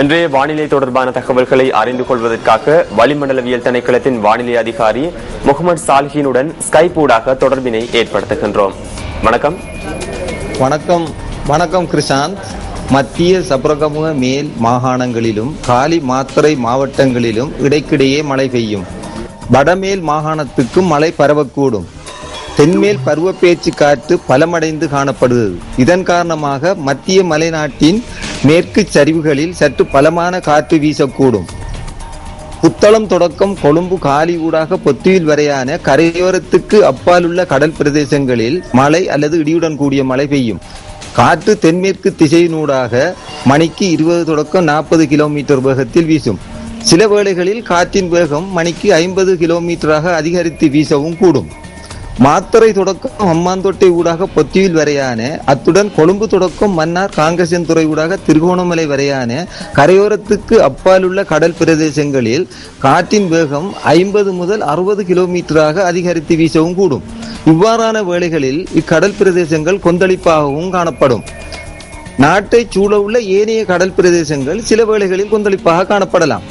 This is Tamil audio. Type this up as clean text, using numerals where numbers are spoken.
இன்றைய வானிலை தொடர்பான தகவல்களை அறிந்து கொள்வதற்காக வளிமண்டலவியல் திணைக்களத்தின் வானிலை அதிகாரி முகமது சாலிஹினுடன் ஸ்கைப் ஊடாக தொடர்பினை ஏற்படுத்துகின்றோம். வணக்கம். வணக்கம் கிருஷாந்த். மத்திய சப்ரகமுக மேல் மாகாணங்களிலும் காலி மாத்தறை மாவட்டங்களிலும் இடைக்கிடையே மழை பெய்யும். வடமேல் மாகாணத்துக்கும் மழை பரவக்கூடும். தென்மேல் பருவப்பேச்சு காற்று பலமடைந்து காணப்படுகிறது. இதன் காரணமாக மத்திய மலைநாட்டின் மேற்கு சரிவுகளில் சற்று பலமான காற்று வீசக்கூடும். புத்தளம் தொடக்கம் கொழும்பு காலி ஊடாக பொத்துவில் வரையான கரையோரத்துக்கு அப்பாலுள்ள கடல் பிரதேசங்களில் மழை அல்லது இடியுடன் கூடிய மழை பெய்யும். காற்று தென்மேற்கு திசையினூடாக மணிக்கு 20 தொடக்கம் 40 கிலோமீட்டர் வேகத்தில் வீசும். சில வேளைகளில் காற்றின் வேகம் மணிக்கு 50 கிலோமீட்டராக அதிகரித்து வீசவும் கூடும். மாத்தறை தொடக்கம் ஹம்மாந்தோட்டை ஊடாக பொத்தியில் வரையான, அத்துடன் கொழும்பு தொடக்கம் மன்னார் காங்கசன்துறை ஊடாக திருகோணமலை வரையான கரையோரத்துக்கு அப்பாலுள்ள கடல் பிரதேசங்களில் காற்றின் வேகம் 50 முதல் 60 கிலோமீட்டராக அதிகரித்து வீசவும் கூடும். இவ்வாறான வேளைகளில் இக்கடல் பிரதேசங்கள் கொந்தளிப்பாகவும் காணப்படும். நாட்டை சூழ உள்ள ஏனைய கடல் பிரதேசங்கள் சில வேளைகளில் கொந்தளிப்பாக காணப்படலாம்.